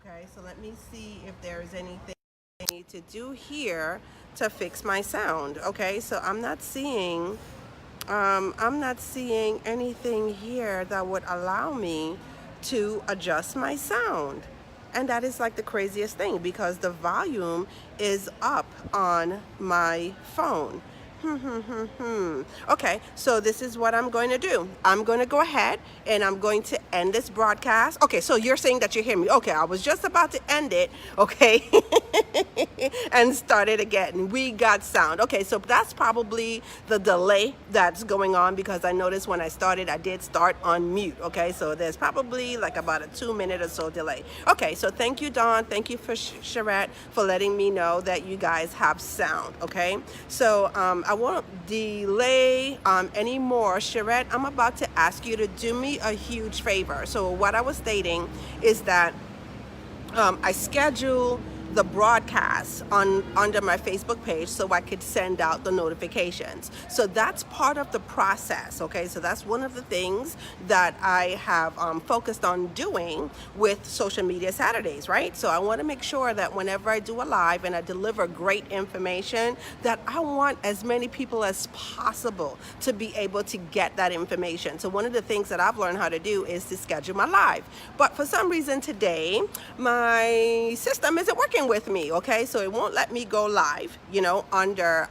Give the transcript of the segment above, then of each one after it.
Okay, so let me see if there's anything I need to do here to fix my sound. Okay, so I'm not seeing anything here that would allow me to adjust my sound. And that is like the craziest thing because the volume is up on my phone. Okay, so this is what I'm going to do. I'm going to go ahead and I'm going to end this broadcast. Okay, so you're saying that you hear me. Okay, I was just about to end it, okay, and start it again. We got sound. Okay, so that's probably the delay that's going on because I noticed when I started, I did start on mute. Okay, so there's probably like about a 2 minute or so delay. Okay, so thank you, Dawn. Thank you for Charette for letting me know that you guys have sound. Okay, so I won't delay anymore. Charette, I'm about to ask you to do me a huge favor. So what I was stating is that I schedule the broadcast under my Facebook page so I could send out the notifications. So that's part of the process, okay? So that's one of the things that I have focused on doing with Social Media Saturdays, right? So I want to make sure that whenever I do a live and I deliver great information, that I want as many people as possible to be able to get that information. So one of the things that I've learned how to do is to schedule my live. But for some reason today, my system isn't working with me, okay? So it won't let me go live, under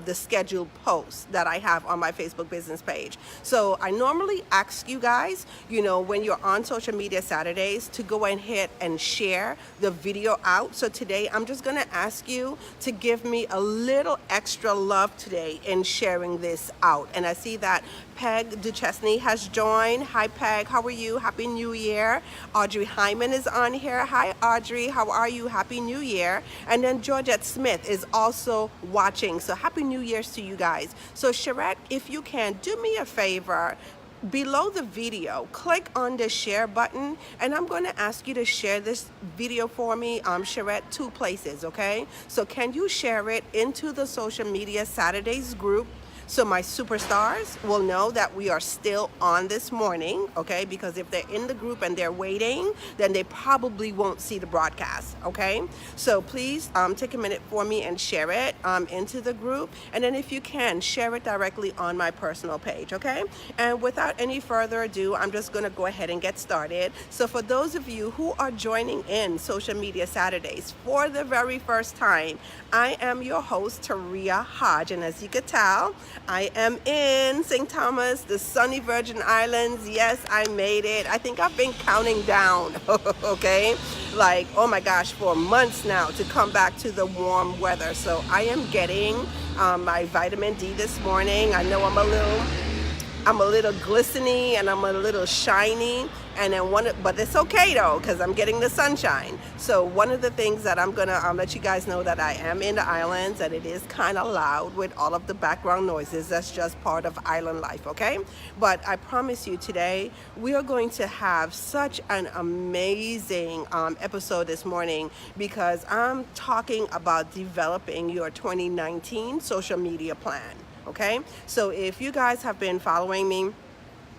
the scheduled posts that I have on my Facebook business page. So I normally ask you guys, when you're on Social Media Saturdays to go ahead and share the video out. So today I'm just gonna ask you to give me a little extra love today in sharing this out. And I see that Peg Duchesney has joined. Hi, Peg. How are you? Happy New Year. Audrey Hyman is on here. Hi, Audrey. How are you? Happy New Year. And then Georgette Smith is also watching. So Happy New Year's to you guys. So Charette, if you can, do me a favor. Below the video, click on the share button, and I'm going to ask you to share this video for me, Charette, 2 places, okay? So can you share it into the Social Media Saturdays group? So my superstars will know that we are still on this morning, okay? Because if they're in the group and they're waiting, then they probably won't see the broadcast, okay? So please take a minute for me and share it into the group. And then if you can, share it directly on my personal page, okay? And without any further ado, I'm just gonna go ahead and get started. So for those of you who are joining in Social Media Saturdays for the very first time, I am your host, Taria Hodge. And as you could tell, I am in St. Thomas, the sunny Virgin Islands. Yes, I made it. I think I've been counting down, okay? Like, oh my gosh, for months now to come back to the warm weather. So I am getting my vitamin D this morning. I know I'm a little glistening and I'm a little shiny, and then but it's okay though, because I'm getting the sunshine. So one of the things that I'm gonna let you guys know that I am in the islands, and it is kind of loud with all of the background noises. That's just part of island life, okay? But I promise you today we are going to have such an amazing episode this morning, because I'm talking about developing your 2019 social media plan. Okay, so if you guys have been following me,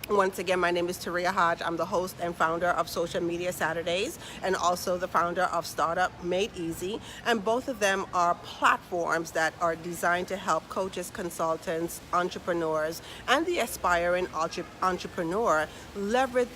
once again, my name is Taria Hodge. I'm the host and founder of Social Media Saturdays, and also the founder of Startup Made Easy. And both of them are platforms that are designed to help coaches, consultants, entrepreneurs, and the aspiring entrepreneur leverage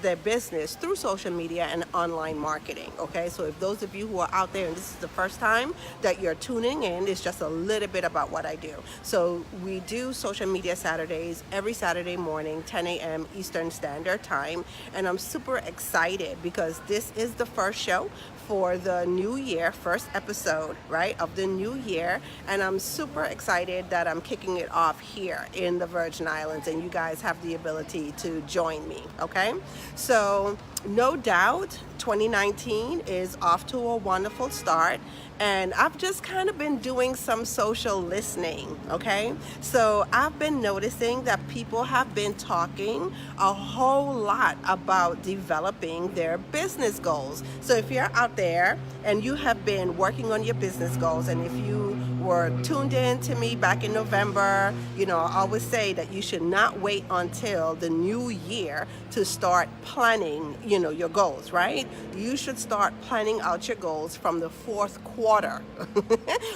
their business through social media and online marketing. Okay, so if those of you who are out there and this is the first time that you're tuning in, it's just a little bit about what I do. So we do Social Media Saturdays every Saturday morning, 10 a.m. Eastern Standard Time, and I'm super excited because this is the first show for the new year, first episode, right, of the new year, and I'm super excited that I'm kicking it off here in the Virgin Islands, and you guys have the ability to join me, okay? So no doubt 2019 is off to a wonderful start, and I've just kind of been doing some social listening, okay? So I've been noticing that people have been talking a whole lot about developing their business goals. So if you're out there and you have been working on your business goals, and if you were tuned in to me back in November, I always say that you should not wait until the new year to start planning, your goals, right? You should start planning out your goals from the fourth quarter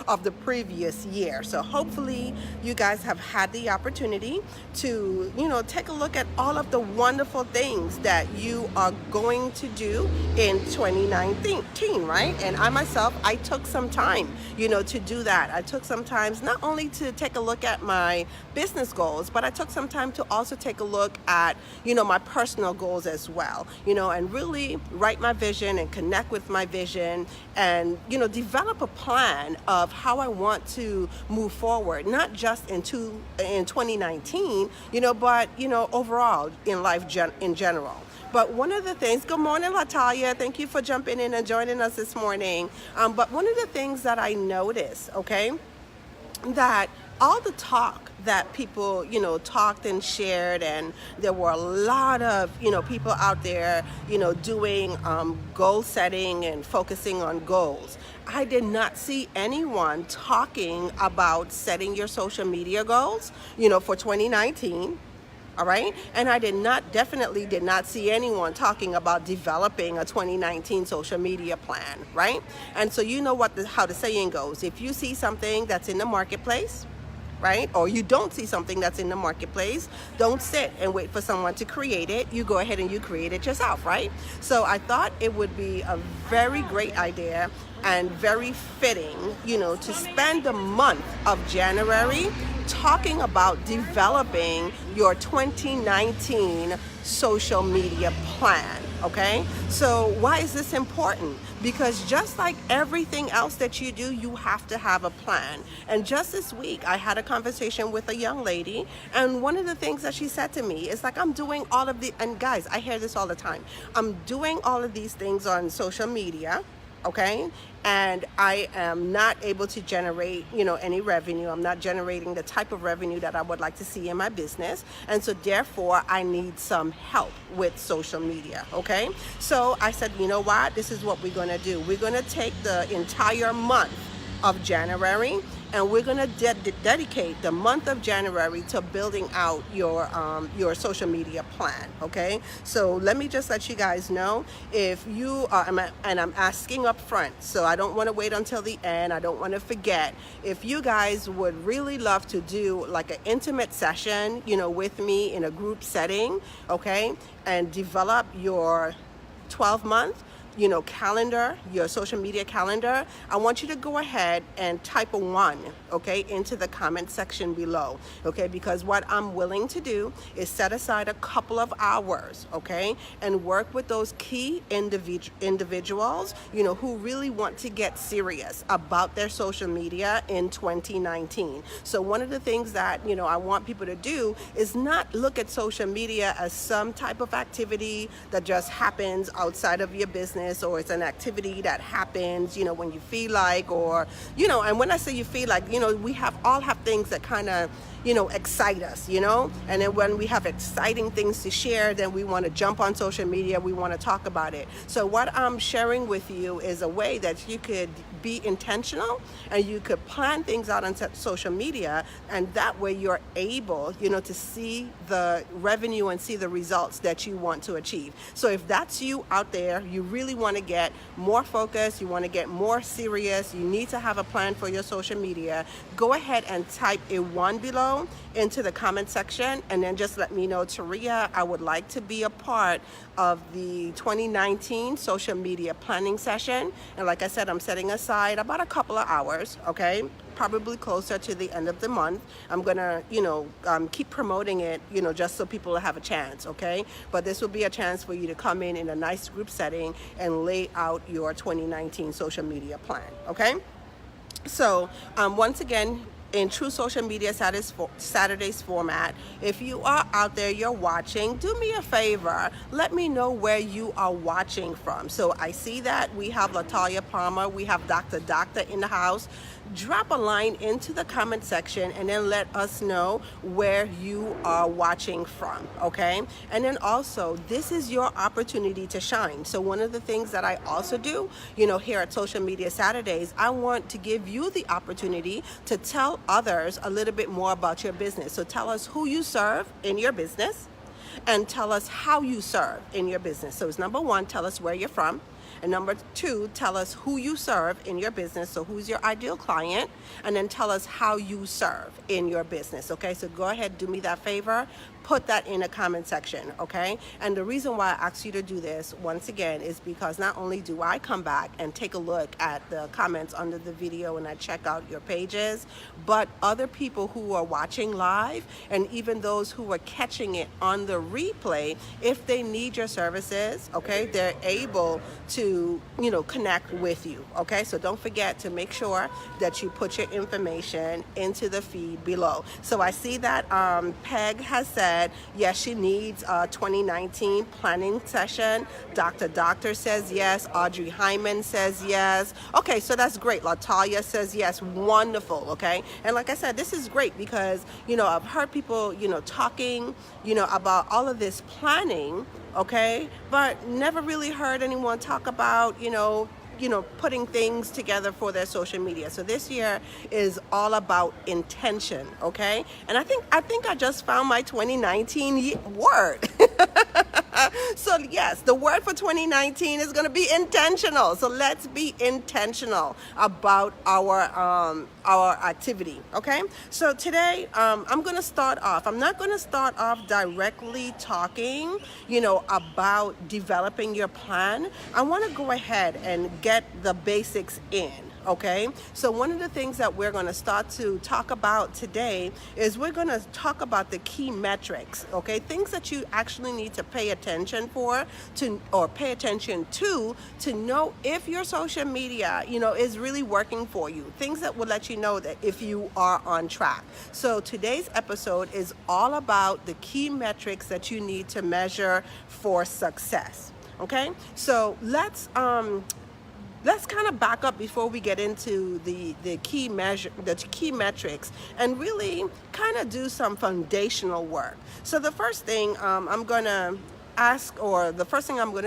of the previous year. So hopefully you guys have had the opportunity to, take a look at all of the wonderful things that you are going to do in 2019, right? And I took some time, to do that. I took some time not only to take a look at my business goals, but I took some time to also take a look at, my personal goals as well, and really write my vision and connect with my vision and, develop a plan of how I want to move forward, not just in 2019, but, overall in life in general. But one of the things, good morning, Latalia. Thank you for jumping in and joining us this morning. But one of the things that I noticed, okay, that all the talk that people, talked and shared, and there were a lot of, people out there, doing goal setting and focusing on goals. I did not see anyone talking about setting your social media goals, for 2019. All right. And I definitely did not see anyone talking about developing a 2019 social media plan. Right. And so how the saying goes, if you see something that's in the marketplace, right, or you don't see something that's in the marketplace, don't sit and wait for someone to create it. You go ahead and you create it yourself, right? So I thought it would be a very great idea and very fitting, to spend the month of January talking about developing your 2019 social media plan, okay? So why is this important? Because just like everything else that you do, you have to have a plan. And just this week, I had a conversation with a young lady, and one of the things that she said to me is like, I'm doing all of and guys, I hear this all the time. I'm doing all of these things on social media, okay, and I am not able to generate, any revenue. I'm not generating the type of revenue that I would like to see in my business, and so therefore I need some help with social media, okay? So I said, you know what, this is what we're going to do. We're going to take the entire month of January, and we're going to dedicate the month of January to building out your social media plan, okay? So let me just let you guys know, if you are, and I'm asking up front, so I don't want to wait until the end, I don't want to forget, if you guys would really love to do like an intimate session, with me in a group setting, okay, and develop your 12-month calendar, your social media calendar, I want you to go ahead and type a 1, okay, into the comment section below, okay, because what I'm willing to do is set aside a couple of hours, okay, and work with those key individuals, who really want to get serious about their social media in 2019. So one of the things that, I want people to do is not look at social media as some type of activity that just happens outside of your business, or it's an activity that happens, when you feel like, or, and when I say you feel like, we all have things that kind of, excite us, and then when we have exciting things to share, then we want to jump on social media, we want to talk about it. So what I'm sharing with you is a way that you could be intentional and you could plan things out on social media, and that way you're able, to see the revenue and see the results that you want to achieve. So if that's you out there, you really want to get more focused, you want to get more serious, you need to have a plan for your social media, go ahead and type a 1 below into the comment section, and then just let me know, Taria, I would like to be a part of the 2019 social media planning session. And like I said, I'm setting aside about a couple of hours, okay, probably closer to the end of the month. I'm gonna, keep promoting it, just so people have a chance, okay? But this will be a chance for you to come in a nice group setting and lay out your 2019 social media plan, okay? So once again, in true social media Saturdays format, if you are out there, you're watching, do me a favor, let me know where you are watching from. So I see that we have Latalia Palmer, we have Dr. in the house, drop a line into the comment section and then let us know where you are watching from, okay? And then also, this is your opportunity to shine. So one of the things that I also do, here at Social Media Saturdays, I want to give you the opportunity to tell others a little bit more about your business. So tell us who you serve in your business and tell us how you serve in your business. So it's number one, tell us where you're from. And number two, tell us who you serve in your business. So who's your ideal client? And then tell us how you serve in your business. Okay, so go ahead, do me that favor. Put that in the comment section, okay? And the reason why I asked you to do this, once again, is because not only do I come back and take a look at the comments under the video and I check out your pages, but other people who are watching live and even those who are catching it on the replay, if they need your services, okay, they're able to, connect with you, okay? So don't forget to make sure that you put your information into the feed below. So I see that Peg has said, yes, she needs a 2019 planning session. Doctor says yes. Audrey Hyman says yes. Okay, so that's great. Latalia says yes. Wonderful, okay? And like I said, this is great because, I've heard people, talking, about all of this planning, okay? But never really heard anyone talk about, putting things together for their social media. So this year is all about intention, okay? And I think I just found my 2019 word. So yes, the word for 2019 is going to be intentional. So let's be intentional about our activity, okay? So today I'm going to start off. I'm not going to start off directly talking, about developing your plan. I want to go ahead and get the basics in. Okay, so one of the things that we're going to start to talk about today is we're going to talk about the key metrics, okay, things that you actually need to pay attention to know if your social media, is really working for you, things that will let you know that if you are on track. So today's episode is all about the key metrics that you need to measure for success, okay? So let's kind of back up before we get into the key metrics and really kind of do some foundational work. So the first thing I'm going to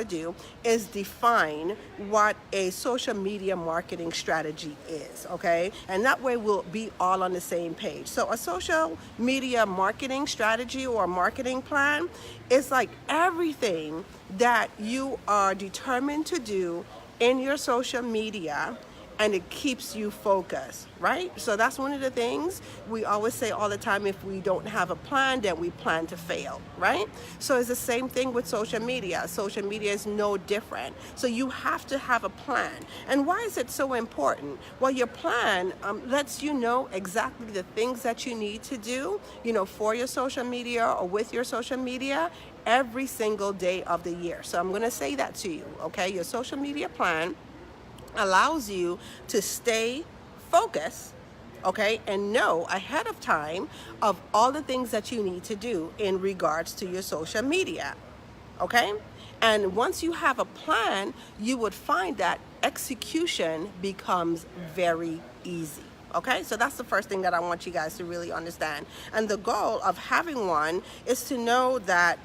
do is define what a social media marketing strategy is, okay? And that way we'll be all on the same page. So a social media marketing strategy or marketing plan is like everything that you are determined to do in your social media, and it keeps you focused, right? So that's one of the things we always say all the time: if we don't have a plan, then we plan to fail, right? So it's the same thing with social media. Social media is no different. So you have to have a plan. And why is it so important? Well, your plan lets you know exactly the things that you need to do, for your social media or with your social media every single day of the year. So I'm going to say that to you, okay? Your social media plan allows you to stay focused, okay, and know ahead of time of all the things that you need to do in regards to your social media, okay? And once you have a plan, you would find that execution becomes very easy. Okay, so that's the first thing that I want you guys to really understand. And the goal of having one is to know that,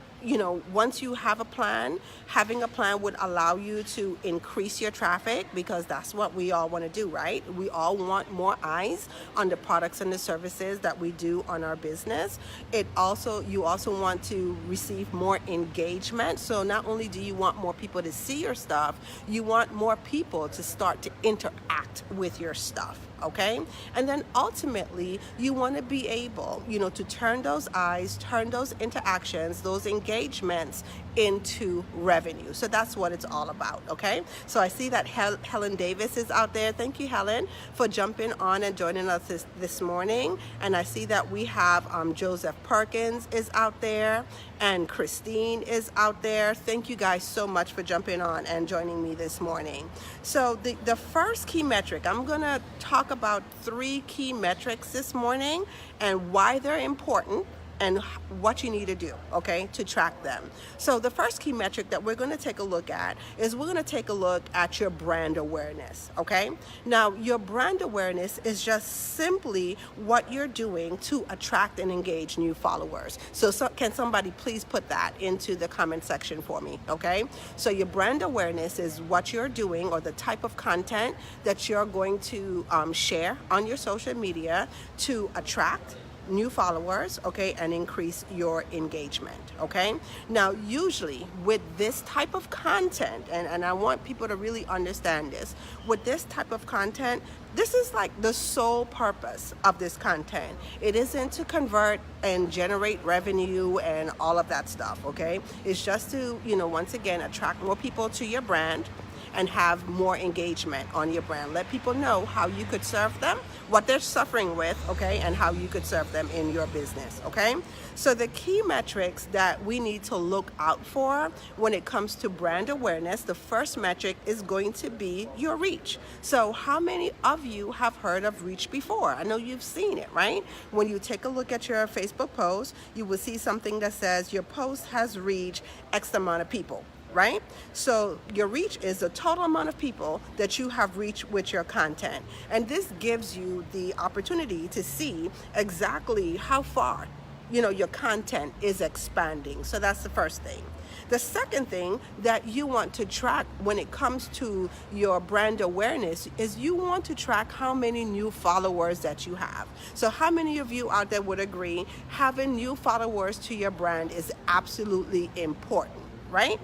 once you have a plan, having a plan would allow you to increase your traffic, because that's what we all want to do, right? We all want more eyes on the products and the services that we do on our business. You also want to receive more engagement. So not only do you want more people to see your stuff, you want more people to start to interact with your stuff. Okay, and then ultimately you want to be able, to turn those eyes, turn those interactions, those engagements into revenue. So that's what it's all about. Okay, so I see that Helen Davis is out there. Thank you, Helen, for jumping on and joining us this morning. And I see that we have Joseph Perkins is out there, and Christine is out there. Thank you guys so much for jumping on and joining me this morning. So the first key metric, I'm going to talk about 3 key metrics this morning and why they're important and what you need to do, okay, to track them. So the first key metric that we're going to take a look at is we're going to take a look at your brand awareness, okay? Now, your brand awareness is just simply what you're doing to attract and engage new followers. So can somebody please put that into the comment section for me, okay? So your brand awareness is what you're doing or the type of content that you're going to share on your social media to attract new followers, okay, and increase your engagement, okay? Now, usually with this type of content, and I want people to really understand this, with this type of content, this is like the sole purpose of this content. It isn't to convert and generate revenue and all of that stuff, okay? It's just to, once again, attract more people to your brand and have more engagement on your brand. Let people know how you could serve them, what they're suffering with, okay, and how you could serve them in your business, okay? So the key metrics that we need to look out for when it comes to brand awareness, the first metric is going to be your reach. So how many of you have heard of reach before? I know you've seen it, right? When you take a look at your Facebook post, you will see something that says your post has reached X amount of people, right? So your reach is the total amount of people that you have reached with your content. And this gives you the opportunity to see exactly how far, your content is expanding. So that's the first thing. The second thing that you want to track when it comes to your brand awareness is you want to track how many new followers that you have. So how many of you out there would agree having new followers to your brand is absolutely important, right?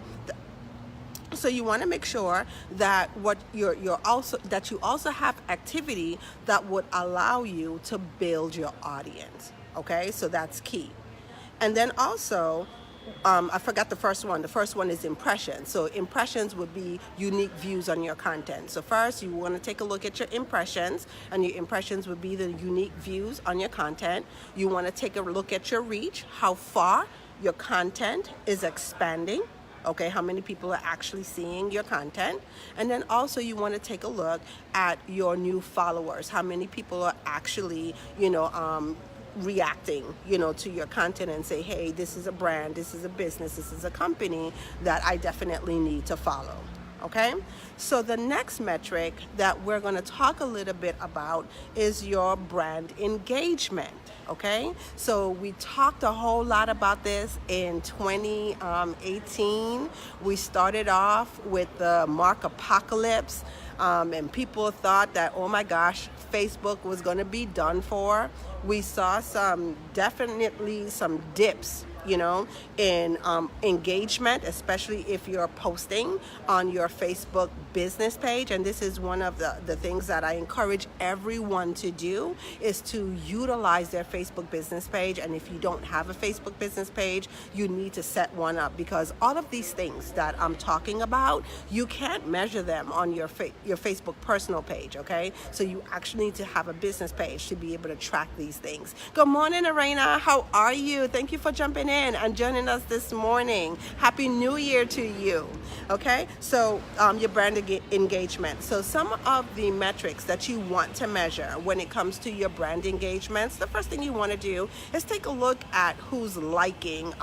So you want to make sure that you also have activity that would allow you to build your audience. Okay, so that's key. And then also, I forgot the first one. The first one is impressions. So impressions would be unique views on your content. So first, you want to take a look at your impressions, and your impressions would be the unique views on your content. You want to take a look at your reach, how far your content is expanding. Okay, how many people are actually seeing your content? And then also you want to take a look at your new followers. How many people are actually, reacting, to your content and say, hey, this is a brand, this is a business, this is a company that I definitely need to follow. Okay, so the next metric that we're going to talk a little bit about is your brand engagement. Okay, so we talked a whole lot about this in 2018. We started off with the Markpocalyse, and people thought that, oh my gosh, Facebook was going to be done for. We saw definitely some dips, in engagement, especially if you're posting on your Facebook business page. And this is one of the things that I encourage everyone to do, is to utilize their Facebook business page. And if you don't have a Facebook business page, you need to set one up, because all of these things that I'm talking about, you can't measure them on your Facebook personal page, okay? So you actually need to have a business page to be able to track these things. Good morning, Arena. How are you? Thank you for jumping in and joining us this morning. Happy New Year to you. Okay, so your brand engagement. So some of the metrics that you want to measure when it comes to your brand engagements, the first thing you want to do is take a look at who's liking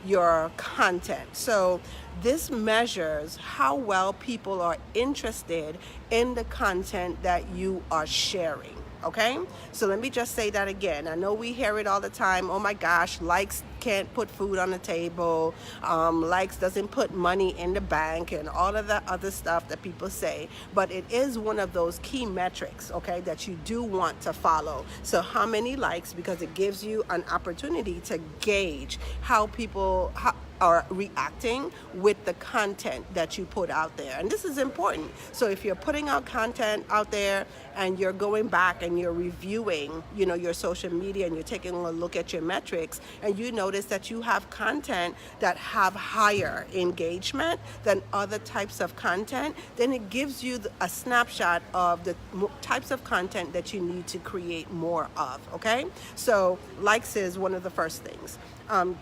your content. So this measures how well people are interested in the content that you are sharing. Okay, so let me just say that again. I know we hear it all the time. Oh my gosh, likes can't put food on the table. Likes doesn't put money in the bank, and all of the other stuff that people say. But it is one of those key metrics, okay, that you do want to follow. So how many likes, because it gives you an opportunity to gauge how people are reacting with the content that you put out there. And this is important. So if you're putting out content out there and you're going back and you're reviewing, your social media, and you're taking a look at your metrics, and you notice that you have content that have higher engagement than other types of content, then it gives you a snapshot of the types of content that you need to create more of, okay? So likes is one of the first things.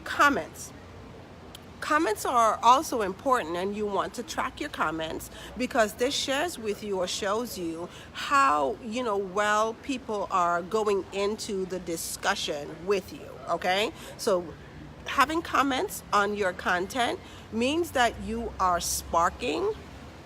Comments. Comments are also important, and you want to track your comments, because this shares with you or shows you how well people are going into the discussion with you. okay? So having comments on your content means that you are sparking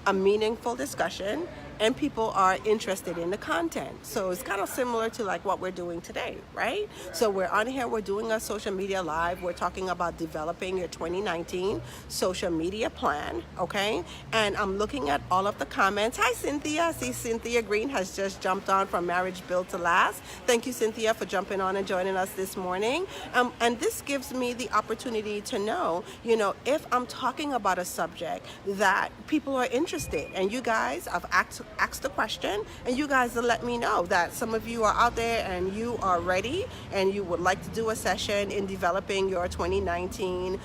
a meaningful discussion and people are interested in the content. So it's kind of similar to like what we're doing today, right? So we're on here, we're doing a social media live. We're talking about developing your 2019 social media plan, okay? And I'm looking at all of the comments. Hi, Cynthia. I see Cynthia Green has just jumped on from Marriage Built to Last. Thank you, Cynthia, for jumping on and joining us this morning. And this gives me the opportunity to know, if I'm talking about a subject that people are interested, and you guys, I've asked the question, and you guys will let me know that some of you are out there and you are ready and you would like to do a session in developing your 2019,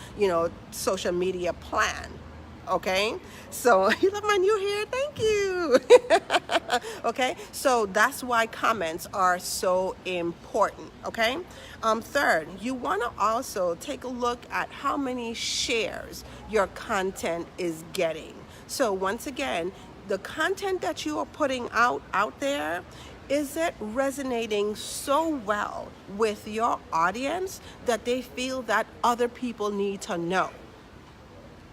social media plan. Okay, so you love my new hair, thank you. Okay, so that's why comments are so important. Okay, third, you want to also take a look at how many shares your content is getting. So once again, the content that you are putting out there, is it resonating so well with your audience that they feel that other people need to know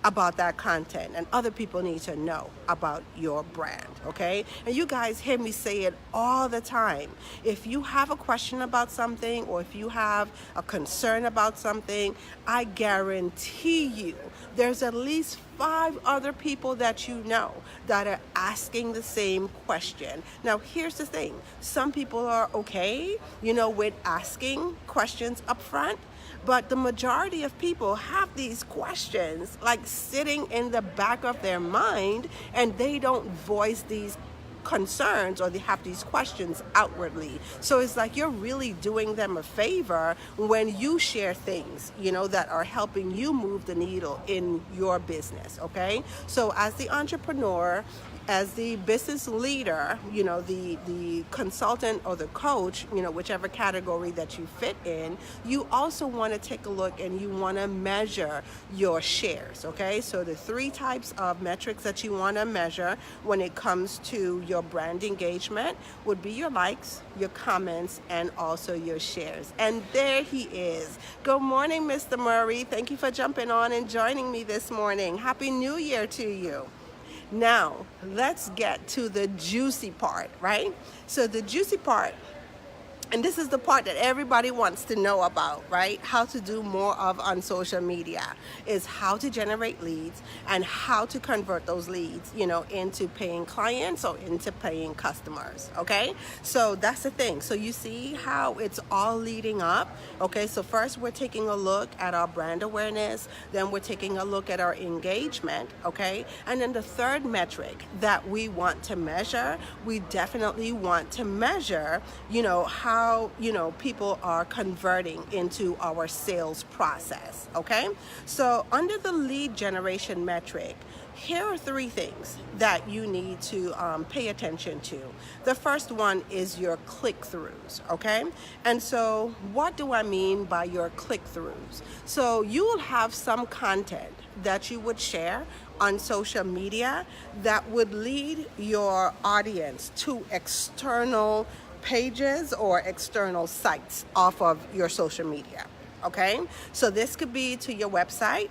about that content and other people need to know about your brand, okay? And you guys hear me say it all the time. If you have a question about something or if you have a concern about something, I guarantee you there's at least 5 other people that you know that are asking the same question. Now, here's the thing. Some people are okay, with asking questions up front, but the majority of people have these questions like sitting in the back of their mind and they don't voice these concerns or they have these questions outwardly. So it's like you're really doing them a favor when you share things, that are helping you move the needle in your business, okay? So as the entrepreneur, as the business leader, the consultant or the coach, whichever category that you fit in, you also want to take a look and you want to measure your shares, okay? So the 3 types of metrics that you want to measure when it comes to your brand engagement would be your likes, your comments, and also your shares. And there he is. Good morning, Mr. Murray. Thank you for jumping on and joining me this morning. Happy New Year to you. Now, let's get to the juicy part, right? So the juicy part, and this is the part that everybody wants to know about, right? How to do more of on social media is how to generate leads and how to convert those leads, into paying clients or into paying customers, okay? So that's the thing. So you see how it's all leading up, okay? So first we're taking a look at our brand awareness, then we're taking a look at our engagement, okay? And then the third metric that we want to measure, we definitely want to measure, how people are converting into our sales process, okay? So under the lead generation metric, here are 3 things that you need to pay attention to. The first one is your click-throughs, okay? And so what do I mean by your click-throughs? So you will have some content that you would share on social media that would lead your audience to external pages or external sites off of your social media, okay? So this could be to your website,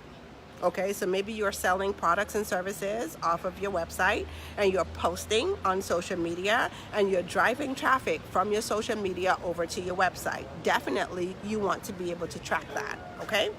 okay? So maybe you're selling products and services off of your website and you're posting on social media and you're driving traffic from your social media over to your website. Definitely you want to be able to track that, okay?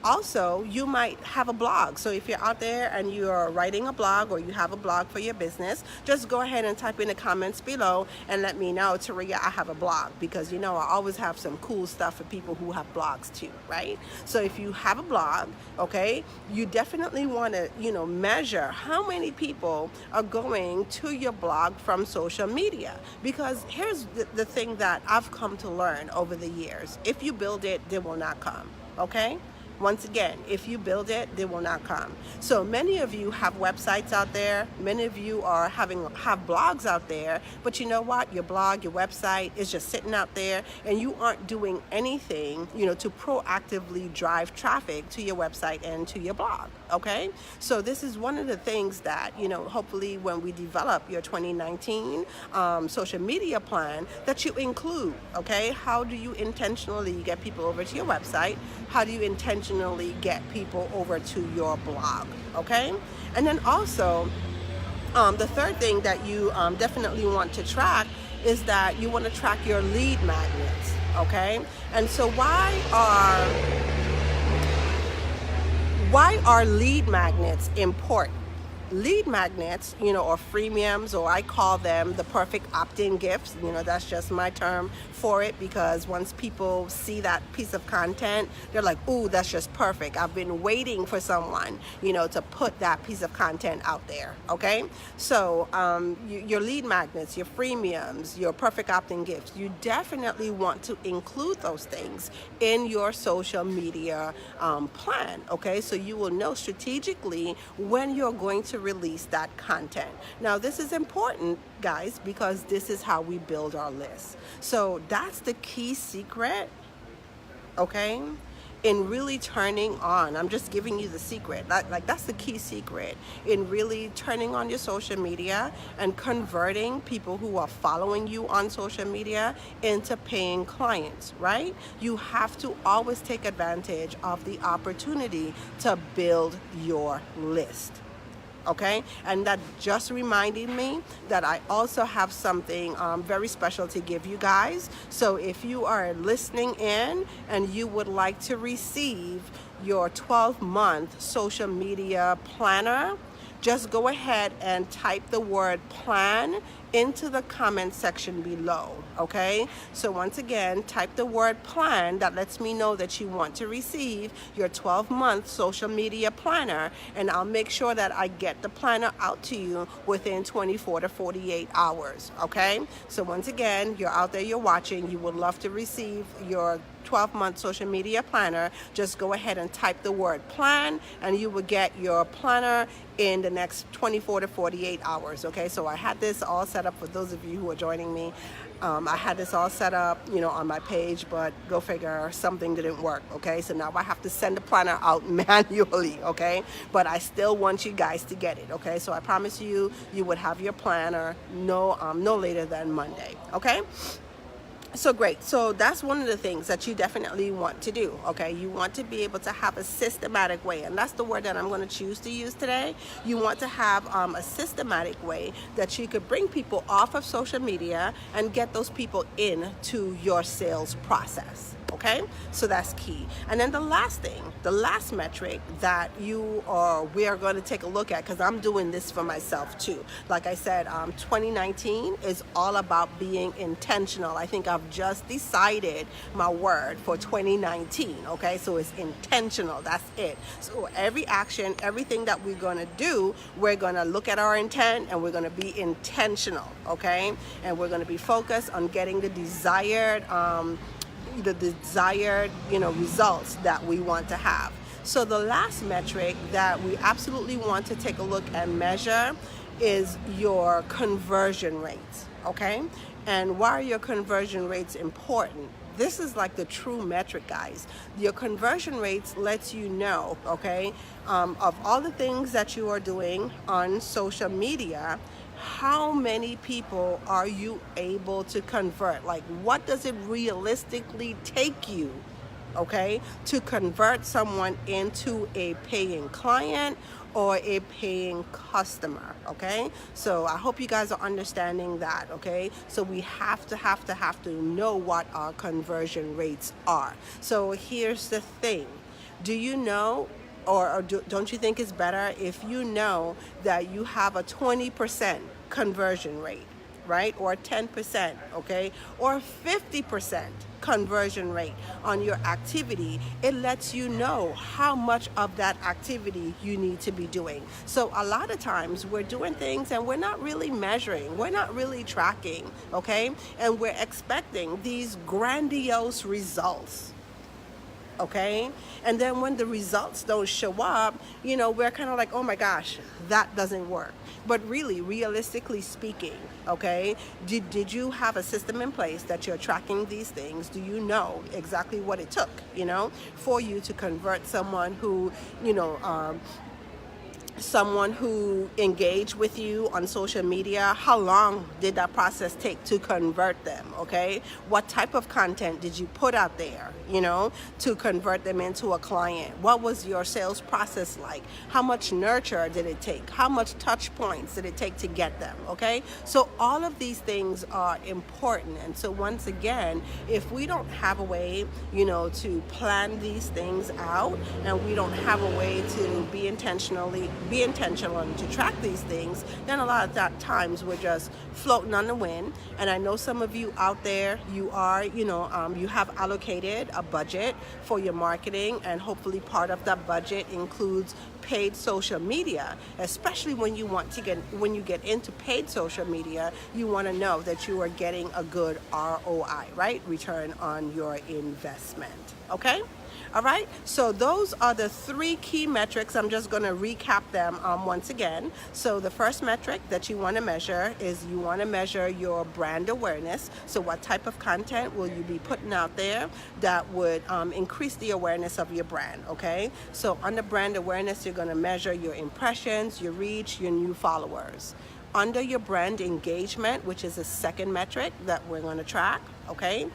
Also, you might have a blog. So if you're out there and you're writing a blog or you have a blog for your business, just go ahead and type in the comments below and let me know, Taria, I have a blog, because I always have some cool stuff for people who have blogs too, right? So if you have a blog, okay, you definitely want to, measure how many people are going to your blog from social media. Because here's the thing that I've come to learn over the years. If you build it, they will not come, okay? Once again, if you build it, they will not come. So many of you have websites out there. Many of you are have blogs out there. But you know what? Your blog, your website is just sitting out there, and you aren't doing anything, to proactively drive traffic to your website and to your blog. Okay? So this is one of the things that, hopefully when we develop your 2019 social media plan, that you include. Okay? How do you intentionally get people over to your website? How do you intentionally get people over to your blog? Okay? And then also, the third thing that you definitely want to track is that you want to track your lead magnets. Okay? And so why are lead magnets important? Lead magnets, or freemiums, or I call them the perfect opt-in gifts. That's just my term for it, because once people see that piece of content, they're like, ooh, that's just perfect. I've been waiting for someone, to put that piece of content out there. Okay? So your lead magnets, your freemiums, your perfect opt-in gifts, you definitely want to include those things in your social media plan. Okay? So you will know strategically when you're going to release that content. Now, this is important, guys, because this is how we build our list. So that's the key secret, okay, in really turning on. I'm just giving you the secret. That's the key secret in really turning on your social media and converting people who are following you on social media into paying clients, right? You have to always take advantage of the opportunity to build your list. Okay, and that just reminded me that I also have something very special to give you guys. So if you are listening in and you would like to receive your 12-month social media planner, just go ahead and type the word plan into the comment section below. Okay, so once again, type the word plan. That lets me know that you want to receive your 12-month social media planner, and I'll make sure that I get the planner out to you within 24 to 48 hours. Okay, so once again, you're out there, you're watching, you would love to receive your 12-month social media planner. Just go ahead and type the word plan, and you will get your planner in the next 24 to 48 hours. Okay, so I had this all set up for those of you who are joining me. I had this all set up, on my page, but go figure, something didn't work. Okay, so now I have to send the planner out manually. Okay, but I still want you guys to get it. Okay, so I promise you, you would have your planner no later than Monday. Okay. So great. So that's one of the things that you definitely want to do. Okay, you want to be able to have a systematic way, and that's the word that I'm going to choose to use today. You want to have a systematic way that you could bring people off of social media and get those people into your sales process. Okay, so that's key. And then the last metric that we are going to take a look at, because I'm doing this for myself too. Like I said, 2019 is all about being intentional. I think I've just decided my word for 2019. Okay, so it's intentional. That's it. So every action, everything that we're going to do, we're going to look at our intent and we're going to be intentional. Okay, and we're going to be focused on getting the desired results that we want to have. So the last metric that we absolutely want to take a look and measure is your conversion rates. Okay, and why are your conversion rates important? This is like the true metric, guys. Your conversion rates lets you know, okay, of all the things that you are doing on social media, how many people are you able to convert? Like, what does it realistically take you, okay, to convert someone into a paying client or a paying customer? Okay, so I hope you guys are understanding that. Okay, so we have to know what our conversion rates are. So here's the thing. Do you know, or don't you think it's better if you know that you have a 20% conversion rate, right? Or 10%, okay? Or 50% conversion rate on your activity? It lets you know how much of that activity you need to be doing. So a lot of times we're doing things and we're not really measuring, we're not really tracking, okay? And we're expecting these grandiose results. okay? And then when the results don't show up, we're kind of like, oh my gosh, that doesn't work. But really, realistically speaking, okay, did you have a system in place that you're tracking these things? Do you know exactly what it took, for you to convert someone who, someone who engaged with you on social media? How long did that process take to convert them? Okay, what type of content did you put out there, to convert them into a client? What was your sales process like? How much nurture did it take? How much touch points did it take to get them? Okay, so all of these things are important. And so once again, if we don't have a way, to plan these things out, and we don't have a way to be intentional and to track these things, then a lot of that times we're just floating on the wind. And I know some of you out there, you are, you have allocated a budget for your marketing, and hopefully part of that budget includes paid social media. Especially when you get into paid social media, you want to know that you are getting a good ROI, right? Return on your investment. Okay? All right, so those are the 3 key metrics. I'm just going to recap them once again. So the first metric that you want to measure is you want to measure your brand awareness. So what type of content will you be putting out there that would increase the awareness of your brand, okay? So under brand awareness, you're going to measure your impressions, your reach, your new followers. Under your brand engagement, which is a second metric that we're going to track, okay?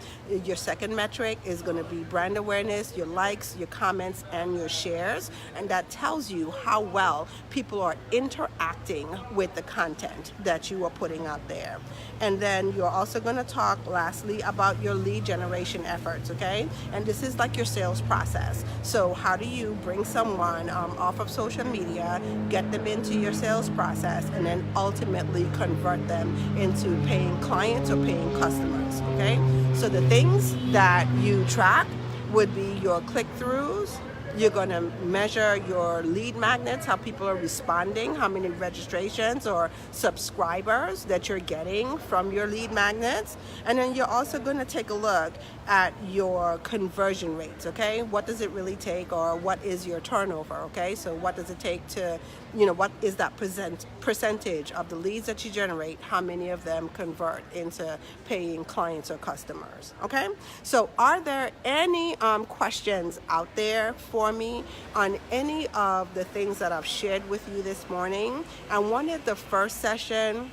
Your second metric is going to be brand awareness, your likes, your comments, and your shares. And that tells you how well people are interacting with the content that you are putting out there. And then you're also going to talk lastly about your lead generation efforts, okay? And this is like your sales process. So how do you bring someone off of social media, get them into your sales process, and then ultimately convert them into paying clients or paying customers, okay? So the things that you track would be your click-throughs. You're going to measure your lead magnets, how people are responding, how many registrations or subscribers that you're getting from your lead magnets. And then you're also going to take a look at your conversion rates, okay? What does it really take, or what is your turnover, okay? So what does it take to, what is that percentage of the leads that you generate, how many of them convert into paying clients or customers, okay? So are there any questions out there for me on any of the things that I've shared with you this morning? I wanted the first session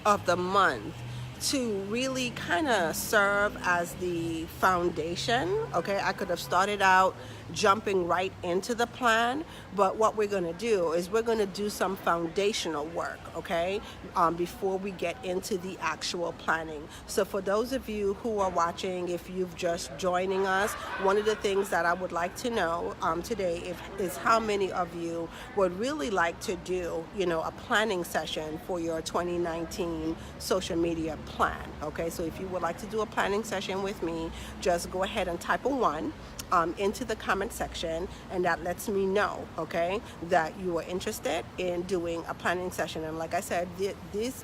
of the month to really kind of serve as the foundation, okay? I could have started out jumping right into the plan, but what we're going to do is we're going to do some foundational work, okay, before we get into the actual planning. So for those of you who are watching, if you've just joining us, one of the things that I would like to know today is how many of you would really like to do, a planning session for your 2019 social media plan, okay? So if you would like to do a planning session with me, just go ahead and type a 1 into the comment section, and that lets me know, okay, that you are interested in doing a planning session. And like I said, this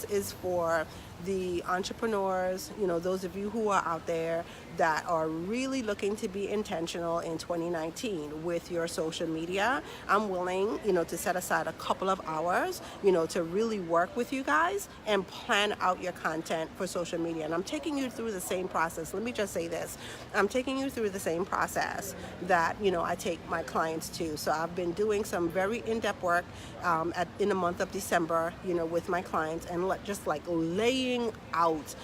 is for the entrepreneurs, those of you who are out there that are really looking to be intentional in 2019 with your social media. I'm willing, to set aside a couple of hours, to really work with you guys and plan out your content for social media. And I'm taking you through the same process. Let me just say this. I'm taking you through the same process that, I take my clients to. So I've been doing some very in-depth work in the month of December, with my clients, and just like laying out,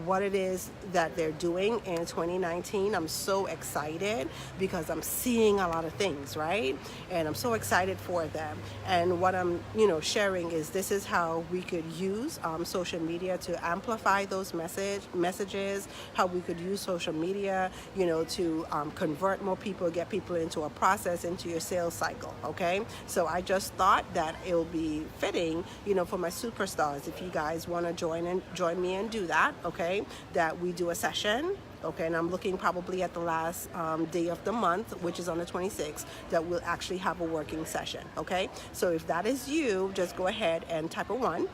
what it is that they're doing in 2019. I'm so excited because I'm seeing a lot of things, right? And I'm so excited for them. And what I'm, sharing is this is how we could use social media to amplify those messages, how we could use social media, to convert more people, get people into a process, into your sales cycle, okay? So I just thought that it'll be fitting, for my superstars, if you guys want to join me and do that, okay, that we do a session, okay? And I'm looking probably at the last day of the month, which is on the 26th, that we'll actually have a working session, okay? So if that is you, just go ahead and type a 1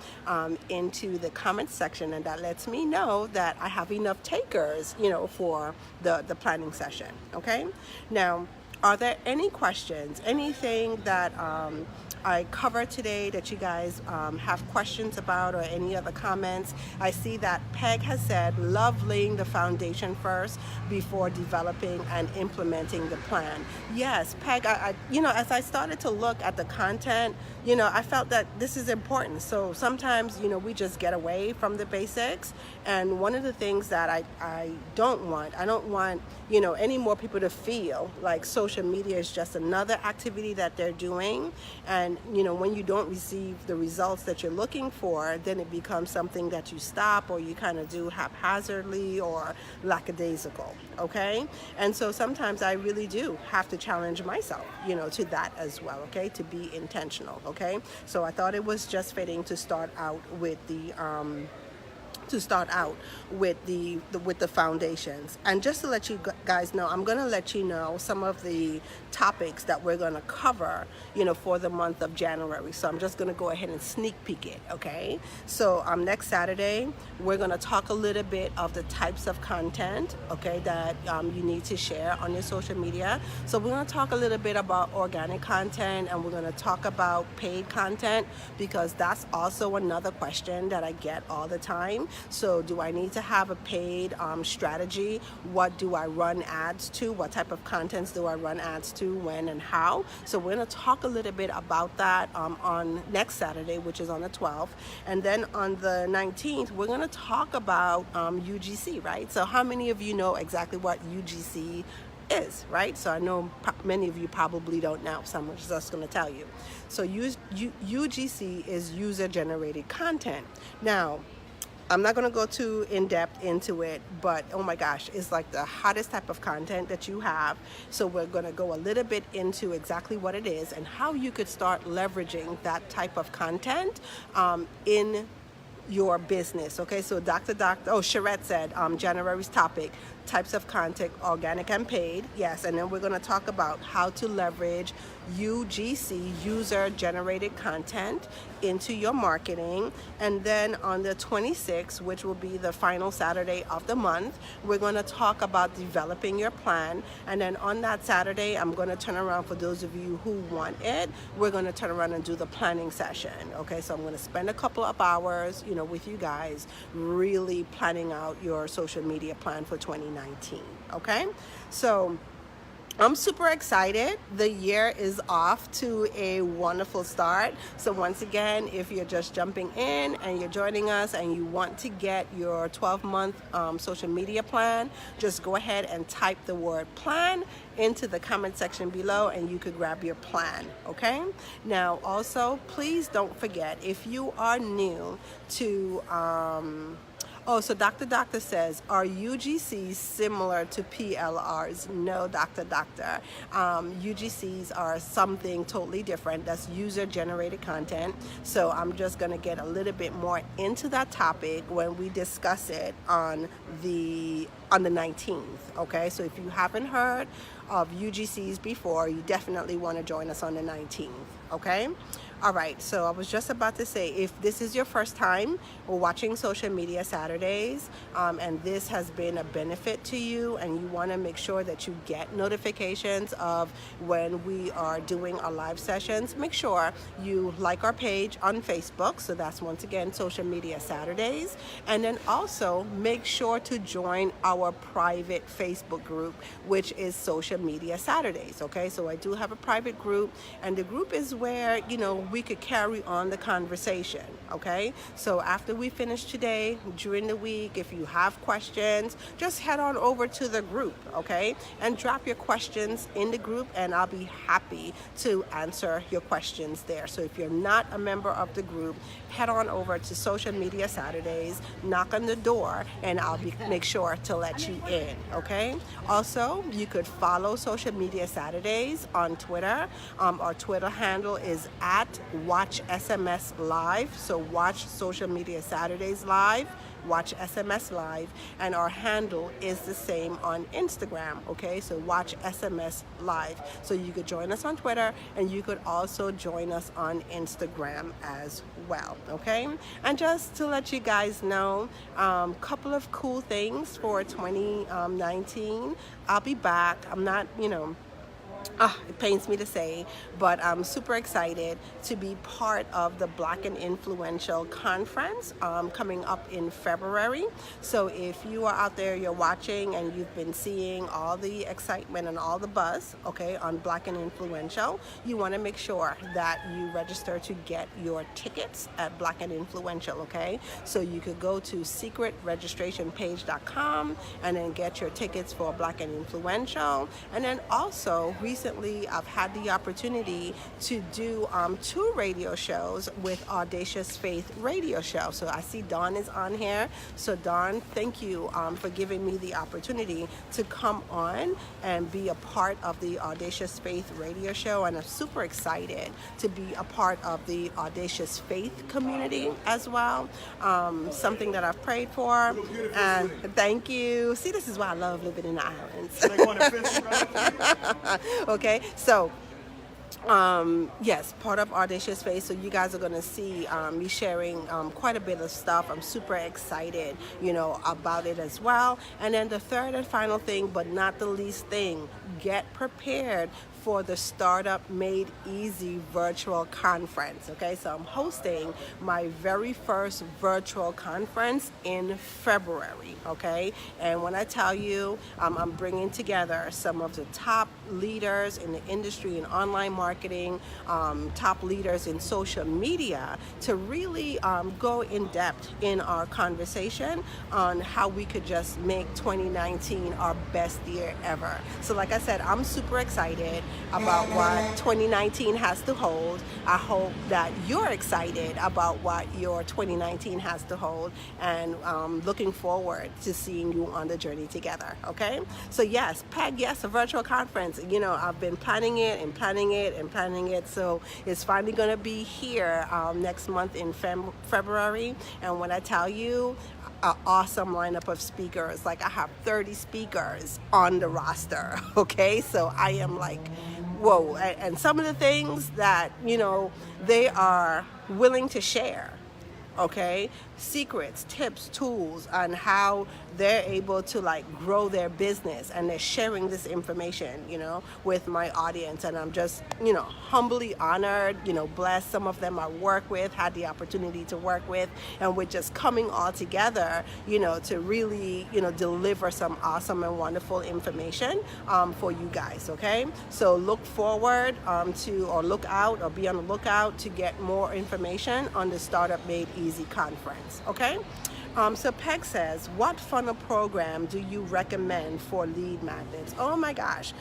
into the comment section, and that lets me know that I have enough takers, for the planning session, okay? Now, are there any questions, anything that I covered today that you guys have questions about, or any other comments? I see that Peg has said, love laying the foundation first before developing and implementing the plan. Yes, Peg, as I started to look at the content, I felt that this is important. So sometimes, we just get away from the basics. And one of the things that I don't want any more people to feel like social media is just another activity that they're doing. And, when you don't receive the results that you're looking for, then it becomes something that you stop, or you kind of do haphazardly or lackadaisical, okay? And so sometimes I really do have to challenge myself, to that as well, okay? To be intentional, okay? So I thought it was just fitting to start out with the foundations. And just to let you guys know, I'm going to let you know some of the topics that we're going to cover, for the month of January. So I'm just going to go ahead and sneak peek it, okay? So next Saturday, we're going to talk a little bit of the types of content, okay, that you need to share on your social media. So we're going to talk a little bit about organic content, and we're going to talk about paid content, because that's also another question that I get all the time. So do I need to have a paid strategy? What do I run ads to? What type of contents do I run ads to, when and how? So we're going to talk a little bit about that on next Saturday, which is on the 12th. And then on the 19th, we're going to talk about UGC, right? So how many of you know exactly what UGC is, right? So I know many of you probably don't know, so I'm just going to tell you. So UGC is user-generated content. Now, I'm not going to go too in-depth into it, but oh my gosh, it's like the hottest type of content that you have. So we're going to go a little bit into exactly what it is and how you could start leveraging that type of content in your business, okay? So Sharette said, January's topic, types of content, organic and paid. Yes, and then we're going to talk about how to leverage UGC, user-generated content, into your marketing. And then on the 26th, which will be the final Saturday of the month, we're going to talk about developing your plan. And then on that Saturday, I'm going to turn around, for those of you who want it, we're going to turn around and do the planning session, okay? So I'm going to spend a couple of hours, with you guys, really planning out your social media plan for 2019, okay? So I'm super excited. The year is off to a wonderful start. So once again, if you're just jumping in and you're joining us and you want to get your 12-month social media plan, just go ahead and type the word plan into the comment section below, and you could grab your plan, okay? Now, also, please don't forget, if you are new to so Doctor says, are UGCs similar to PLRs? No, Doctor. UGCs are something totally different. That's user-generated content. So I'm just going to get a little bit more into that topic when we discuss it on the 19th, okay? So if you haven't heard of UGCs before, you definitely want to join us on the 19th, okay? All right, so I was just about to say, if this is your first time watching Social Media Saturdays, and this has been a benefit to you, and you want to make sure that you get notifications of when we are doing our live sessions, make sure you like our page on Facebook. So that's, once again, Social Media Saturdays. And then also make sure to join our private Facebook group, which is Social Media Saturdays, okay? So I do have a private group, and the group is where, we could carry on the conversation, okay? So after we finish today, during the week, if you have questions, just head on over to the group, okay? And drop your questions in the group, and I'll be happy to answer your questions there. So if you're not a member of the group, head on over to Social Media Saturdays, knock on the door, and I'll make sure to let you in, okay? Also, you could follow Social Media Saturdays on Twitter. Our Twitter handle is @WatchSMS Live. So watch Social Media Saturdays live Watch SMS Live, and our handle is the same on Instagram, okay? So Watch SMS Live. So you could join us on Twitter, and you could also join us on Instagram as well, okay? And just to let you guys know, couple of cool things for 2019. I'll be back. I'm not, it pains me to say, but I'm super excited to be part of the Black and Influential Conference coming up in February. So if you are out there, you're watching, and you've been seeing all the excitement and all the buzz, okay, on Black and Influential, you want to make sure that you register to get your tickets at Black and Influential, okay? So you could go to secretregistrationpage.com and then get your tickets for Black and Influential. And then also, recently, I've had the opportunity to do 2 radio shows with Audacious Faith Radio Show. So I see Dawn is on here. So Dawn, thank you for giving me the opportunity to come on and be a part of the Audacious Faith Radio Show. And I'm super excited to be a part of the Audacious Faith community as well. Something that I've prayed for. And thank you. See, this is why I love living in the islands. Okay, so yes, part of Audacious Faith. So you guys are going to see me sharing quite a bit of stuff. I'm super excited, about it as well. And then the third and final thing, but not the least thing, get prepared for the Startup Made Easy virtual conference. Okay, so I'm hosting my very first virtual conference in February. Okay, and when I tell you, I'm bringing together some of the top leaders in the industry in online marketing, top leaders in social media, to really go in depth in our conversation on how we could just make 2019 our best year ever. So like I said, I'm super excited about what 2019 has to hold. I hope that you're excited about what your 2019 has to hold, and looking forward to seeing you on the journey together, okay? So yes, Peg, yes, a virtual conference. I've been planning it and planning it and planning it, so it's finally gonna be here next month in February. And when I tell you, an awesome lineup of speakers, like I have 30 speakers on the roster, okay? So I am like, whoa. And some of the things that, they are willing to share, okay? Secrets, tips, tools on how they're able to grow their business, and they're sharing this information, with my audience. And I'm just, humbly honored, blessed. Some of them I work with, had the opportunity to work with, and we're just coming all together, to really, deliver some awesome and wonderful information for you guys, okay? So look forward or look out, or be on the lookout to get more information on the Startup Made Easy conference, okay? So Peg says, what funnel program do you recommend for lead magnets? Oh my gosh,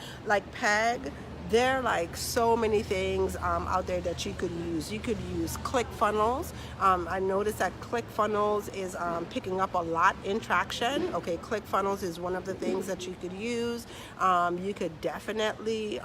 Peg, there are so many things out there that you could use. You could use ClickFunnels. I noticed that ClickFunnels is picking up a lot in traction. Okay, ClickFunnels is one of the things that you could use. You could definitely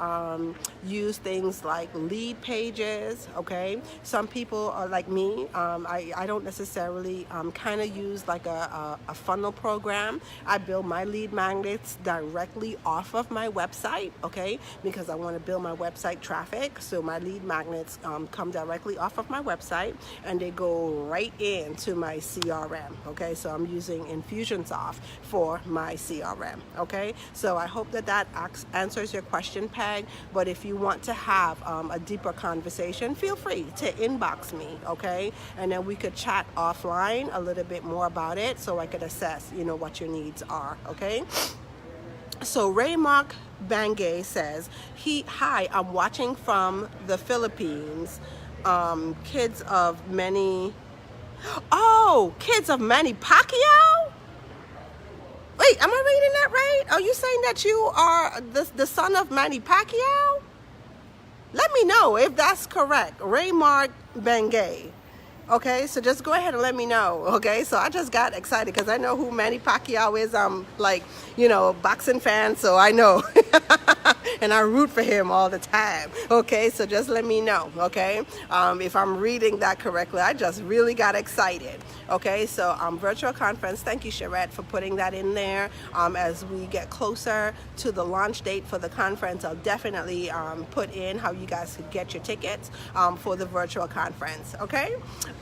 use things like lead pages. Okay, some people are like me. I don't necessarily kind of use a funnel program. I build my lead magnets directly off of my website. Okay, because I want to build my website traffic. So my lead magnets come directly off of my website, and they go right into my CRM. Okay, so I'm using Infusionsoft for my CRM. Okay, so I hope that answers your question, Peg. But if you want to have a deeper conversation, feel free to inbox me. Okay, and then we could chat offline a little bit more about it, so I could assess what your needs are. Okay. So Raymark Bangay says, hi, I'm watching from the Philippines. Kids of Manny Pacquiao? Wait, am I reading that right? Are you saying that you are the son of Manny Pacquiao? Let me know if that's correct. Raymark Bangay. Okay, so just go ahead and let me know. Okay, so I just got excited because I know who Manny Pacquiao is. I'm boxing fan, so I know. and I root for him all the time. Okay, so just let me know. Okay, if I'm reading that correctly. I just really got excited. Okay, so virtual conference. Thank you, Sharette, for putting that in there. As we get closer to the launch date for the conference, I'll definitely put in how you guys could get your tickets for the virtual conference. Okay,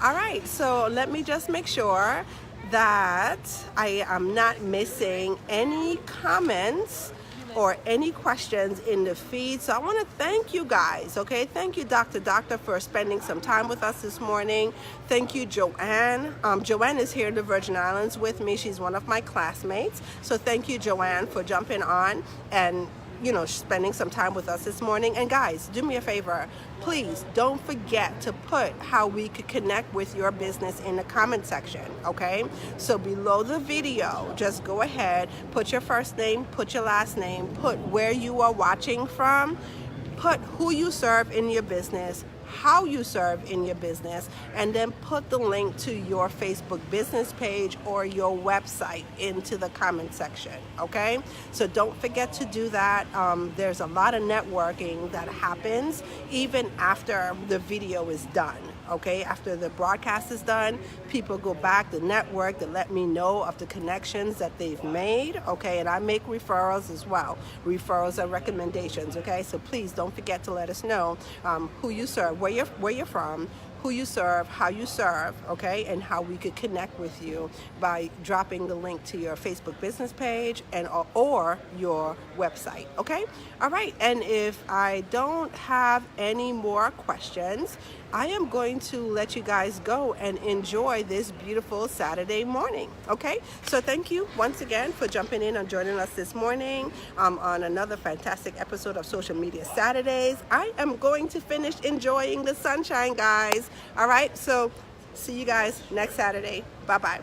all right. So let me just make sure that I am not missing any comments or any questions in the feed. So I want to thank you guys. Okay, thank you, Doctor, for spending some time with us this morning. Thank you, Joanne. Joanne is here in the Virgin Islands with me. She's one of my classmates. So thank you, Joanne, for jumping on and spending some time with us this morning. And guys, do me a favor, please don't forget to put how we could connect with your business in the comment section. Okay, so below the video, just go ahead, put your first name, put your last name, put where you are watching from, put who you serve in your business, how you serve in your business, and then put the link to your Facebook business page or your website into the comment section. Okay, so don't forget to do that. There's a lot of networking that happens even after the video is done. Okay, after the broadcast is done, people go back to network to let me know of the connections that they've made. Okay, and I make referrals as well, referrals and recommendations. Okay, so please don't forget to let us know who you serve, where you're from, who you serve, how you serve, okay, and how we could connect with you by dropping the link to your Facebook business page and or your website. Okay, all right. And if I don't have any more questions, I am going to let you guys go and enjoy this beautiful Saturday morning. Okay, so thank you once again for jumping in and joining us this morning on another fantastic episode of Social Media Saturdays. I am going to finish enjoying the sunshine, guys. All right, so see you guys next Saturday. Bye-bye.